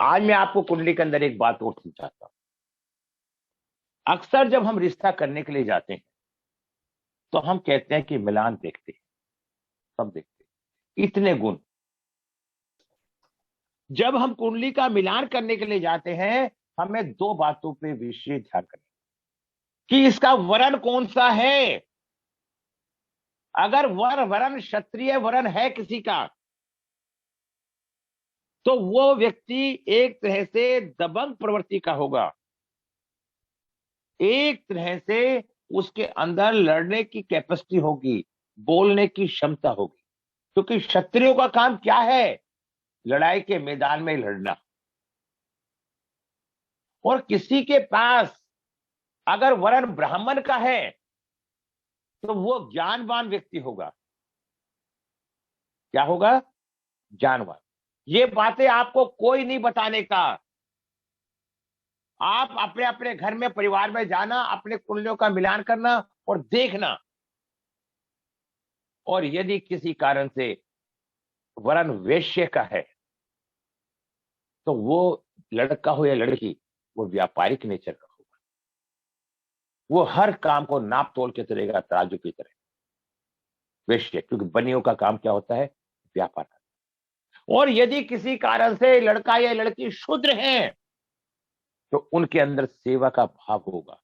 आज मैं आपको कुंडली के अंदर एक बात और समझाता हूं। अक्सर जब हम रिश्ता करने के लिए जाते हैं तो हम कहते हैं कि मिलान देखते हैं, सब देखते हैं, इतने गुण। जब हम कुंडली का मिलान करने के लिए जाते हैं, हमें दो बातों पे विशेष ध्यान करना कि इसका वर्ण कौन सा है। अगर वर्ण क्षत्रिय वर्ण है किसी का, तो वो व्यक्ति एक तरह से दबंग प्रवृत्ति का होगा, एक तरह से उसके अंदर लड़ने की कैपेसिटी होगी, बोलने की क्षमता होगी। क्योंकि क्षत्रियों का काम क्या है? लड़ाई के मैदान में लड़ना। और किसी के पास अगर वर्ण ब्राह्मण का है तो वो ज्ञानवान व्यक्ति होगा। क्या होगा? ज्ञानवान। ये बातें आपको कोई नहीं बताने का। आप अपने अपने घर में, परिवार में जाना, अपने कुंडलियों का मिलान करना और देखना। और यदि किसी कारण से वर्ण वैश्य का है तो वो लड़का हो या लड़की, वो व्यापारिक नेचर का होगा। वो हर काम को नाप तोल के चलेगा, तराजू की तरह। वैश्य, क्योंकि बनियों का काम क्या होता है? व्यापार। और यदि किसी कारण से लड़का या लड़की शूद्र हैं तो उनके अंदर सेवा का भाव होगा,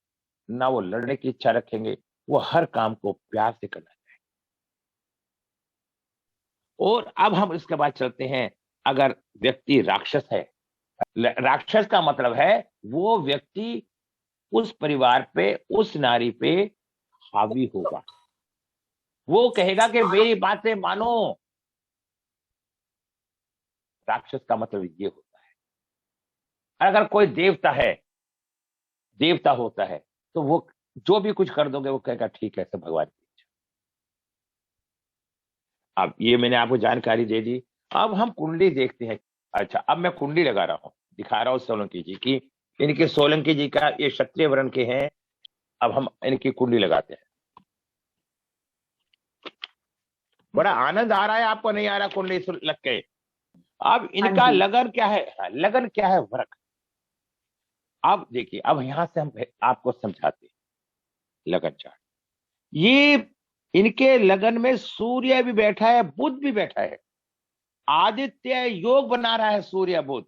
ना वो लड़ने की इच्छा रखेंगे, वो हर काम को प्यार से करना चाहेंगे। और अब हम इसके बाद चलते हैं, अगर व्यक्ति राक्षस है, राक्षस का मतलब है वो व्यक्ति उस परिवार पे, उस नारी पे हावी होगा। वो कहेगा कि मेरी बातें मानो। राक्षस का मतलब ये होता है। अगर कोई देवता है, देवता होता है, तो वो जो भी कुछ कर दोगे वो कहेगा ठीक है, सब भगवान की इच्छा। अब ये मैंने आपको जानकारी दे दी। अब हम कुंडली देखते हैं। अच्छा, अब मैं कुंडली लगा रहा हूं, दिखा रहा हूं सोलंकी जी की। इनके सोलंकी जी का, ये क्षत्रिय वर्ण के हैं। अब हम इनकी कुंडली लगाते हैं। बड़ा आनंद आ रहा है आपको? नहीं आ रहा कुंडली लग के? अब हाँ इनका जी। लगन क्या है? लगन क्या है? वृक। अब देखिए, अब यहां से हम आपको समझाते हैं लगन चार्ट। ये इनके लगन में सूर्य भी बैठा है, बुध भी बैठा है, आदित्य योग बना रहा है, सूर्य बुध।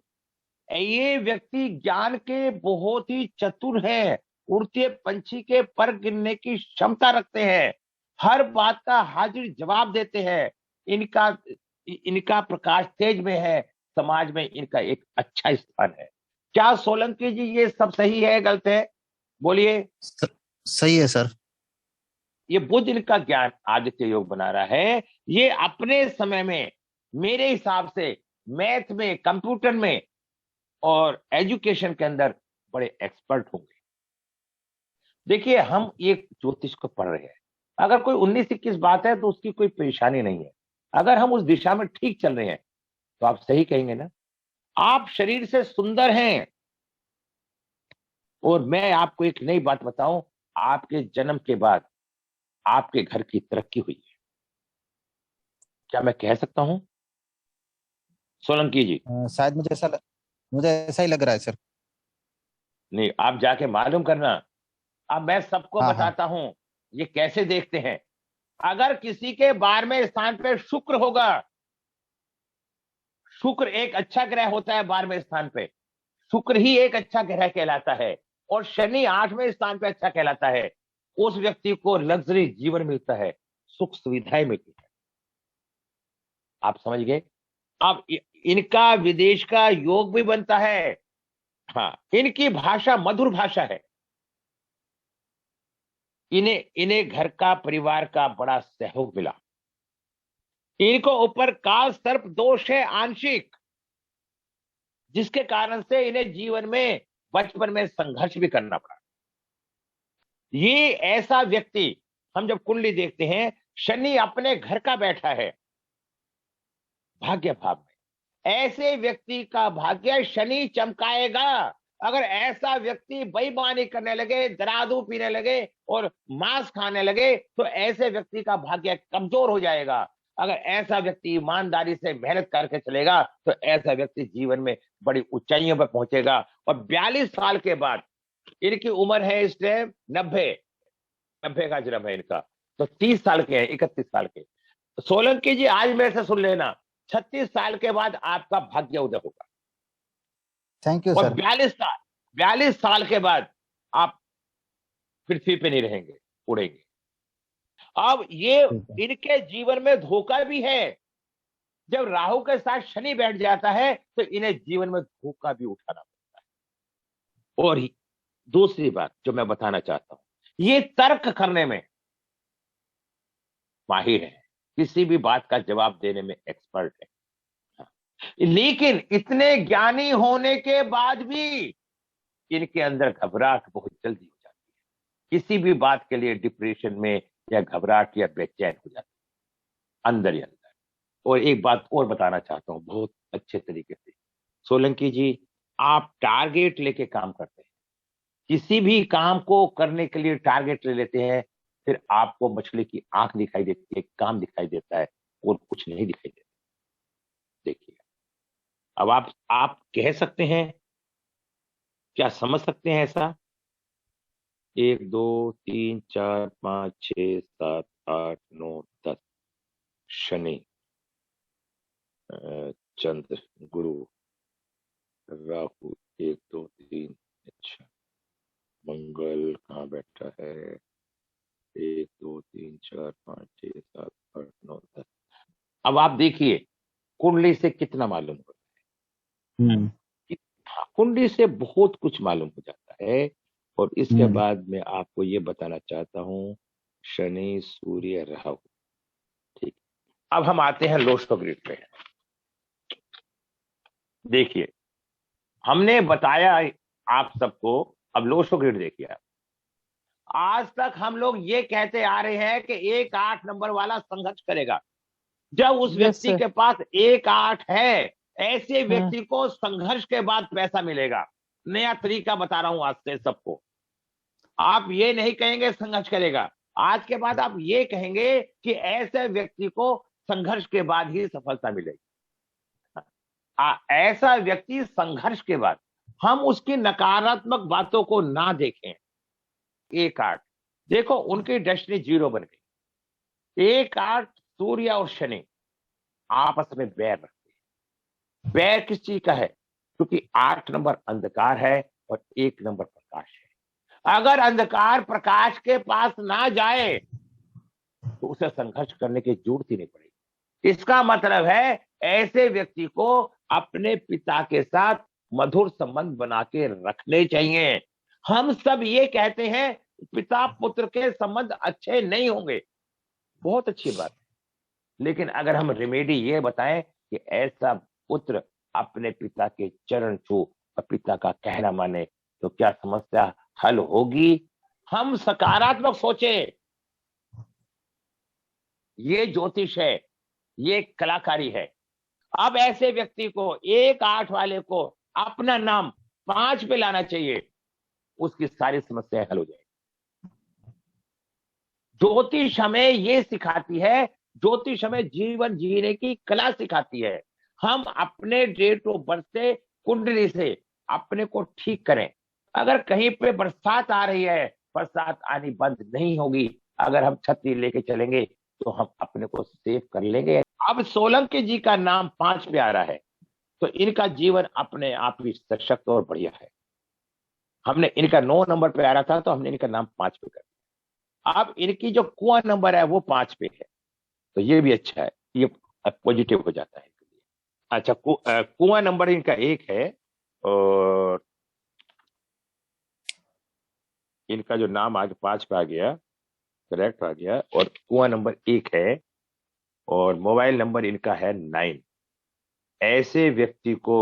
ये व्यक्ति ज्ञान के बहुत ही चतुर है, उड़ते पंछी के पर गिनने की क्षमता रखते हैं, हर बात का हाजिर जवाब देते हैं। इनका इनका प्रकाश तेज में है, समाज में इनका एक अच्छा स्थान है। क्या सोलंकी जी ये सब सही है, गलत है? बोलिए। स- सही है सर। ये बुध इनका ज्ञान आदित्य योग बना रहा है। ये अपने समय में मेरे हिसाब से मैथ में, कंप्यूटर में और एजुकेशन के अंदर बड़े एक्सपर्ट होंगे। देखिए, हम एक ज्योतिष को पढ़ रहे हैं, अगर कोई 19-21 बात है तो उसकी कोई परेशानी नहीं है। अगर हम उस दिशा में ठीक चल रहे हैं तो आप सही कहेंगे ना। आप शरीर से सुंदर हैं। और मैं आपको एक नई बात बताऊं, आपके जन्म के बाद आपके घर की तरक्की हुई है। क्या मैं कह सकता हूं सोलंकी जी? शायद मुझे ऐसा ही लग रहा है सर। नहीं, आप जाके मालूम करना। अब मैं सबको हाँ हाँ। बताता हूं ये कैसे देखते हैं। अगर किसी के 12वें स्थान पे शुक्र होगा, शुक्र एक अच्छा ग्रह होता है 12वें स्थान पे, शुक्र ही एक अच्छा ग्रह कहलाता है। और शनि 8वें स्थान पे अच्छा कहलाता है। उस व्यक्ति को लग्जरी जीवन मिलता है, सुख सुविधाएं मिलती है। आप समझ गए? अब इनका विदेश का योग भी बनता है। हाँ, इनकी भाषा मधुर भाषा है। इन्हें इन्हें घर का, परिवार का बड़ा सहयोग मिला। इनको ऊपर काल सर्प दोष है आंशिक, जिसके कारण से इन्हें जीवन में बचपन में संघर्ष भी करना पड़ा। ये ऐसा व्यक्ति, हम जब कुंडली देखते हैं, शनि अपने घर का बैठा है भाग्य भाव में, ऐसे व्यक्ति का भाग्य शनि चमकाएगा। अगर ऐसा व्यक्ति बेईमानी करने लगे, दरादू पीने लगे और मांस खाने लगे तो ऐसे व्यक्ति का भाग्य कमजोर हो जाएगा। अगर ऐसा व्यक्ति ईमानदारी से मेहनत करके चलेगा तो ऐसा व्यक्ति जीवन में बड़ी ऊंचाइयों पर पहुंचेगा। और 42 साल के बाद, इनकी उम्र है इस टाइम 90 का जन्म है इनका, तो 30 साल के हैं, 31 साल के। सोलंकी जी आज मेरे से सुन लेना, 36 साल के बाद आपका भाग्य उदय होगा। थैंक यू और सर। 42 साल के बाद आप पृथ्वी पे नहीं रहेंगे, उड़ेंगे। अब ये ठीक है। इनके जीवन में धोखा भी है। जब राहु के साथ शनि बैठ जाता है तो इन्हें जीवन में धोखा भी उठाना पड़ता है। और दूसरी बात जो मैं बताना चाहता हूं, ये तर्क करने में माहिर है, किसी भी बात का जवाब देने में एक्सपर्ट है। लेकिन इतने ज्ञानी होने के बाद भी इनके अंदर घबराहट बहुत जल्दी हो जाती है। किसी भी बात के लिए डिप्रेशन में या घबराहट या बेचैन हो जाती है अंदर ही अंदर। और एक बात और बताना चाहता हूं बहुत अच्छे तरीके से, सोलंकी जी, आप टारगेट लेके काम करते हैं, किसी भी काम को करने के लिए टारगेट ले लेते हैं, फिर आपको मछली की आंख दिखाई देती है, काम दिखाई देता है और कुछ नहीं दिखाई देता। देखिए, अब आप कह सकते हैं, क्या समझ सकते हैं ऐसा? 1 2 3 4 5 6 7 8 9 10 शनि, चंद्र, गुरु, राहु 1 2 3, अच्छा, मंगल कहाँ बैठा है? 1 2 3 4 5 6 7 8 9 10। अब आप देखिए कुंडली से कितना मालूम होता है। कुंडली से बहुत कुछ मालूम हो जाता है। और इसके बाद मैं आपको ये बताना चाहता हूँ, शनि, सूर्य, राहु, ठीक। अब हम आते हैं लोस्टो ग्रिड पे। देखिए, हमने बताया आप सबको, अब लोस्टो ग्रिड देखिए। आज तक हम लोग ये कहते आ रहे हैं कि 1 8 नंबर वाला संघर्ष करेगा। जब उस व्यक्ति के पास 1 8 है, ऐसे व्यक्ति को संघर्ष के बाद पैसा मिलेगा। नया तरीका बता रहा हूं आज से सबको। आप ये नहीं कहेंगे संघर्ष करेगा, आज के बाद आप ये कहेंगे कि ऐसे व्यक्ति को संघर्ष के बाद ही सफलता मिलेगी। ऐसा व्यक्ति संघर्ष के बाद, हम उसकी नकारात्मक बातों को ना देखें। 1 8 देखो, उनकी डेस्टिनी 0 बन गई। 1 8 सूर्य और शनि आपस में बैर रखते हैं। बैर किस चीज का है? क्योंकि 8 नंबर अंधकार है और 1 नंबर प्रकाश है। अगर अंधकार प्रकाश के पास ना जाए तो उसे संघर्ष करने की जरूरत ही नहीं पड़ेगी। इसका मतलब है ऐसे व्यक्ति को अपने पिता के साथ मधुर संबंध बना के रखने चाहिए। हम सब ये कहते हैं पिता पुत्र के संबंध अच्छे नहीं होंगे, बहुत अच्छी बात है। लेकिन अगर हम रेमेडी ये बताएं कि ऐसा पुत्र अपने पिता के चरण छू और पिता का कहना माने, तो क्या समस्या हल होगी? हम सकारात्मक सोचें। ये ज्योतिष है, ये कलाकारी है। अब ऐसे व्यक्ति को 1 8 वाले को अपना नाम 5 पे लाना चाहिए, उसकी सारी समस्याएं हल हो जाएगी। ज्योतिष हमें ये सिखाती है, ज्योतिष हमें जीवन जीने की कला सिखाती है। हम अपने डेट ऑफ बर्थ से, कुंडली से अपने को ठीक करें। अगर कहीं पे बरसात आ रही है, बरसात आनी बंद नहीं होगी। अगर हम छतरी लेके चलेंगे तो हम अपने को सेव कर लेंगे। अब सोलंकी जी का नाम 5 पे आ रहा है, तो इनका जीवन अपने आप ही सशक्त और बढ़िया है। हमने इनका 9 नंबर पे आ रहा था, तो हमने इनका नाम 5 पे कर दिया। अब इनकी जो कुआं नंबर है वो 5 पे है, तो ये भी अच्छा है, ये पॉजिटिव हो जाता है। अच्छा, कुआं नंबर इनका 1 है और इनका जो नाम आगे 5 पे आ गया, करेक्ट आ गया, और कुआं नंबर 1 है और मोबाइल नंबर इनका है 9। ऐसे व्यक्ति को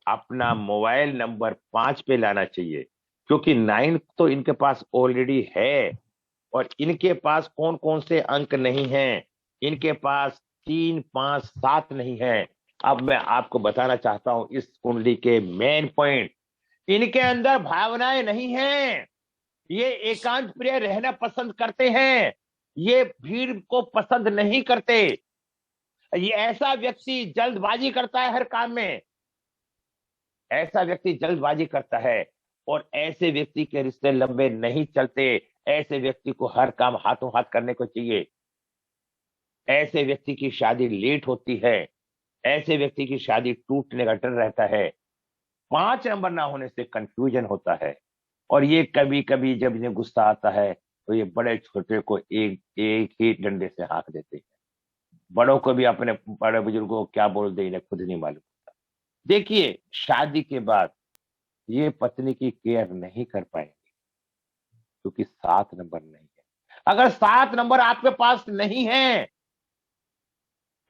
अपना मोबाइल नंबर 5 पे लाना चाहिए, क्योंकि 9 तो इनके पास ऑलरेडी है। और इनके पास कौन कौन से अंक नहीं हैं? इनके पास 3 5 7 नहीं है। अब मैं आपको बताना चाहता हूं इस कुंडली के मेन पॉइंट। इनके अंदर भावनाएं नहीं हैं, ये एकांत प्रिय रहना पसंद करते हैं, ये भीड़ को पसंद नहीं करते। ये ऐसा व्यक्ति जल्दबाजी करता है हर काम में, ऐसा व्यक्ति जल्दबाजी करता है, और ऐसे व्यक्ति के रिश्ते लंबे नहीं चलते। ऐसे व्यक्ति को हर काम हाथों हाथ करने को चाहिए। ऐसे व्यक्ति की शादी लेट होती है, ऐसे व्यक्ति की शादी टूटने का डर रहता है। 5 नंबर ना होने से कंफ्यूजन होता है, और ये कभी कभी जब इन्हें गुस्सा आता है तो ये बड़े छोटे को एक एक ही डंडे से हाँक देते हैं। बड़ों को भी अपने बड़े बुजुर्गों को क्या बोल दे इन्हें खुद नहीं मालूम। देखिए, शादी के बाद ये पत्नी की केयर नहीं कर पाएंगे, क्योंकि 7 नंबर नहीं है। अगर 7 नंबर आपके पास नहीं है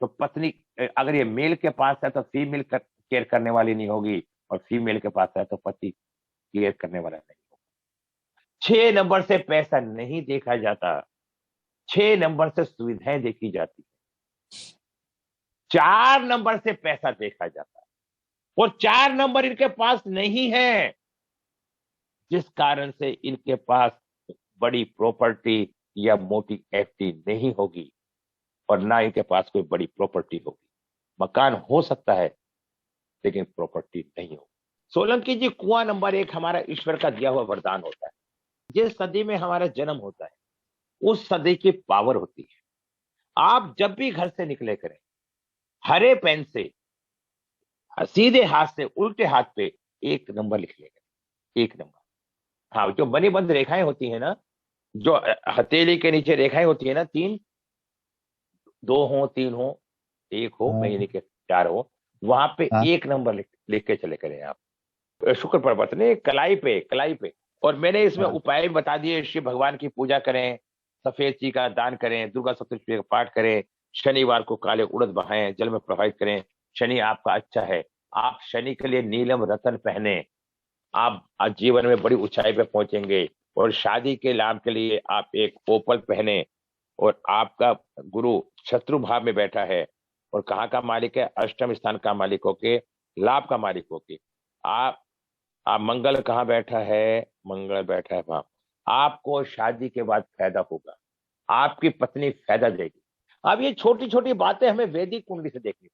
तो पत्नी, अगर ये मेल के पास है तो फीमेल केयर करने वाली नहीं होगी, और फीमेल के पास है तो पति केयर करने वाला नहीं होगा। 6 नंबर से पैसा नहीं देखा जाता, 6 नंबर से सुविधाएं देखी जाती है। 4 नंबर से पैसा देखा जाता है, और 4 नंबर इनके पास नहीं है, जिस कारण से इनके पास बड़ी प्रॉपर्टी या मोटी एफडी नहीं होगी, और ना इनके पास कोई बड़ी प्रॉपर्टी होगी। मकान हो सकता है लेकिन प्रॉपर्टी नहीं होगी। सोलंकी जी, कुआं नंबर 1 हमारा ईश्वर का दिया हुआ वरदान होता है। जिस सदी में हमारा जन्म होता है उस सदी की पावर होती है। आप जब भी घर से निकले करें, हरे पेन से सीधे हाथ से उल्टे हाथ पे 1 नंबर लिख लेगा, 1 नंबर। हाँ, जो बनी बंद रेखाएं होती है ना, जो हथेली के नीचे रेखाएं होती है ना, 3, 2 हो, 3 हो, 1 हो, हाँ महीने के 4 हो, वहां पे हाँ 1 नंबर लिख के चले करें आप। शुक्र पर्वत ने कलाई पे। और मैंने इसमें हाँ उपाय भी बता दिए। शिव भगवान की पूजा करें, सफेद चीज का दान करें, दुर्गा सप्तशती का पाठ करें, शनिवार को काले उड़द बहाएं, जल में प्रवाहित करें। शनि आपका अच्छा है, आप शनि के लिए नीलम रतन पहने, आप जीवन में बड़ी ऊंचाई पे पहुंचेंगे। और शादी के लाभ के लिए आप एक ओपल पहने, और आपका गुरु शत्रु भाव में बैठा है, और कहाँ का मालिक है? अष्टम स्थान का मालिक होके, लाभ का मालिक होके। आप मंगल कहाँ बैठा है? मंगल बैठा है वहां। आपको शादी के बाद फायदा होगा, आपकी पत्नी फायदा देगी। अब ये छोटी छोटी बातें हमें वैदिक कुंडली से देखनी